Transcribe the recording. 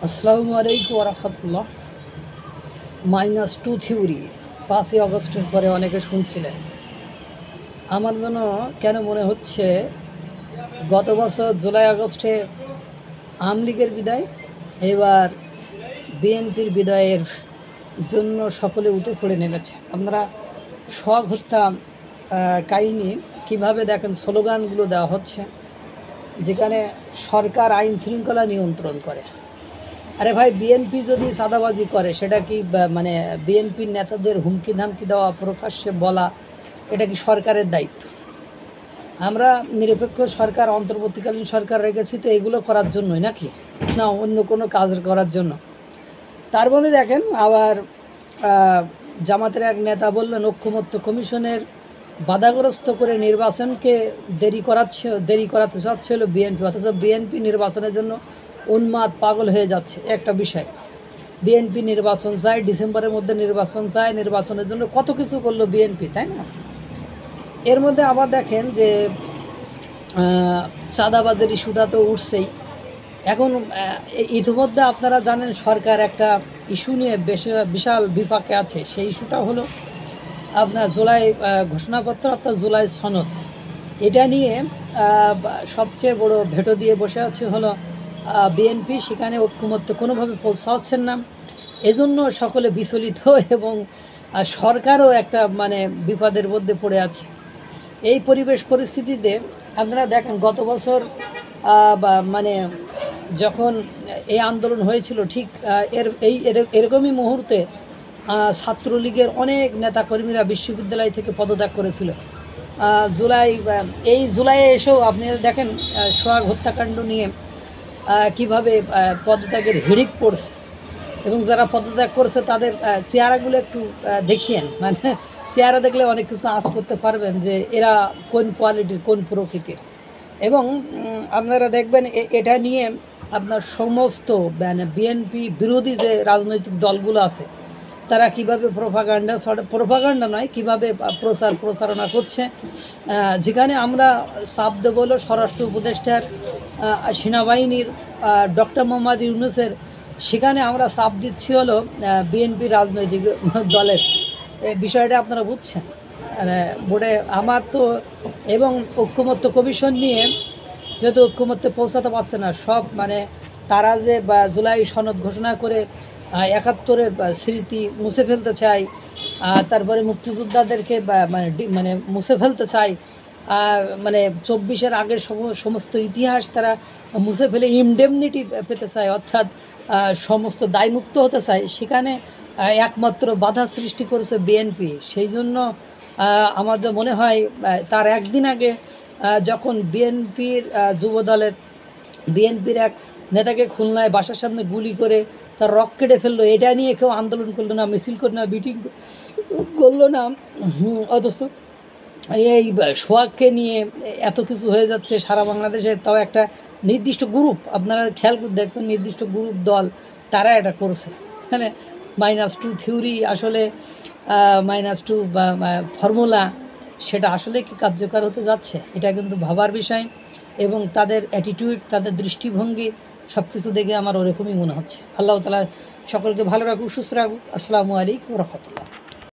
আসসালামু আলাইকুম ওরহমতুল্লাহ। -2 থিওরি 5ই আগস্টের পরে অনেকে শুনছিলেন। আমার জন্য কেন মনে হচ্ছে গত বছর জুলাই আগস্টে আওয়ামী লীগের বিদায়, এবার বিএনপির বিদায়ের জন্য সকলে উঠে পড়ে নেমেছে। আপনারা শখ হত্যা কাহিনী কীভাবে দেখেন, স্লোগানগুলো দেওয়া হচ্ছে যেখানে সরকার আইন শৃঙ্খলা নিয়ন্ত্রণ করে। আরে ভাই, বিএনপি যদি চাঁদাবাজি করে সেটা কি মানে বিএনপির নেতাদের হুমকি ধামকি দেওয়া, প্রকাশ্যে বলা, এটা কি সরকারের দায়িত্ব? আমরা নিরপেক্ষ সরকার, অন্তর্বর্তীকালীন সরকার রেখেছি তো এগুলো করার জন্যই নাকি, না অন্য কোনো কাজ করার জন্য? তার মধ্যে দেখেন আবার জামাতের এক নেতা বললেন ঐকমত্য কমিশনের বাধাগ্রস্ত করে নির্বাচনকে দেরি করাতে চাচ্ছিল বিএনপি, অথচ বিএনপি নির্বাচনের জন্য উন্মাদ পাগল হয়ে যাচ্ছে। একটা বিষয়, বিএনপি নির্বাচন চায়, ডিসেম্বরের মধ্যে নির্বাচন চায়, নির্বাচনের জন্য কত কিছু করলো বিএনপি, তাই না? এর মধ্যে আবার দেখেন যে চাঁদাবাজের ইস্যুটা তো উঠছেই। এখন ইতিমধ্যে আপনারা জানেন সরকার একটা ইস্যু নিয়ে বিশাল বিপাকে আছে। সেই ইস্যুটা হলো আপনার জুলাই ঘোষণাপত্র, অর্থাৎ জুলাই সনদ। এটা নিয়ে সবচেয়ে বড় ভেটো দিয়ে বসে আছে হলো বিএনপি। সেখানে ঐক্যমত্য কোনোভাবে পৌঁছাচ্ছেন না, এজন্য সকলে বিচলিত এবং সরকারও একটা মানে বিপদের মধ্যে পড়ে আছে। এই পরিস্থিতিতে আপনারা দেখেন গত বছর মানে যখন এই আন্দোলন হয়েছিল, ঠিক এরকমই মুহূর্তে ছাত্রলীগের অনেক নেতাকর্মীরা বিশ্ববিদ্যালয় থেকে পদত্যাগ করেছিল। জুলাইয়ে এসেও আপনারা দেখেন সোহাগ হত্যাকাণ্ড নিয়ে কিভাবে পদত্যাগের হিড়িক পড়ছে, এবং যারা পদত্যাগ করছে তাদের চেহারাগুলো একটু দেখিয়েন, মানে চেহারা দেখলে অনেক কিছু আঁচ করতে পারবেন যে এরা কোন কোয়ালিটির, কোন প্রকৃতির। এবং আপনারা দেখবেন এটা নিয়ে আপনার সমস্ত মানে বিএনপি বিরোধী যে রাজনৈতিক দলগুলো আছে তারা কিভাবে প্রোপাগান্ডা নয়, কিভাবে প্রচারণা করছে। যেখানে আমরা চাপ দেব হলো স্বরাষ্ট্র উপদেষ্টার, সেনাবাহিনীর ডক্টর মোহাম্মদ ইউনূসের, সেখানে আমরা চাপ দিচ্ছি হলো বিএনপি রাজনৈতিক দলের। বিষয়টা আপনারা বুঝছেন বোর্ডে আমার তো। এবং ঐক্যমত্য কমিশন নিয়ে যেহেতু ঐক্যমত্যে পৌঁছাতে পারছে না, সব মানে তারা যে জুলাই সনদ ঘোষণা করে ৭১-এর স্মৃতি মুছে ফেলতে চায়, তারপরে মুক্তিযোদ্ধাদেরকে মানে মুছে ফেলতে চায়, মানে ২৪-এর আগের সমস্ত ইতিহাস তারা মুছে ফেলে ইনডেমনিটি পেতে চায়, অর্থাৎ সমস্ত দায়মুক্ত হতে চায়। সেখানে একমাত্র বাধা সৃষ্টি করেছে বিএনপি। সেই জন্য আমার যা মনে হয়, তার একদিন আগে যখন বিএনপির যুবদলের বিএনপির এক নেতাকে খুলনায় বাসার সামনে গুলি করে তার রক কেটে ফেললো, এটা নিয়ে কেউ আন্দোলন করলো না, মিছিল করলো না, মিটিং করলো না, অথচ এই সোহাগকে নিয়ে এত কিছু হয়ে যাচ্ছে সারা বাংলাদেশে। তাও একটা নির্দিষ্ট গ্রুপ, আপনারা খেয়াল করে দেখবেন, নির্দিষ্ট গ্রুপ দল তারা এটা করছে। মানে -2 থিওরি আসলে -2 বা ফর্মুলা, সেটা আসলে কি কার্যকর হতে যাচ্ছে? এটা কিন্তু ভাবার বিষয়। এবং তাদের অ্যাটিটিউড, তাদের দৃষ্টিভঙ্গি সব কিছু দেখে আমার ওরকমই মনে হচ্ছে। আল্লাহ তাআলা সকলকে ভালো রাখুক, সুস্থ রাখুক। আসসালামু আলাইকুম ওয়া রাহমাতুল্লাহ।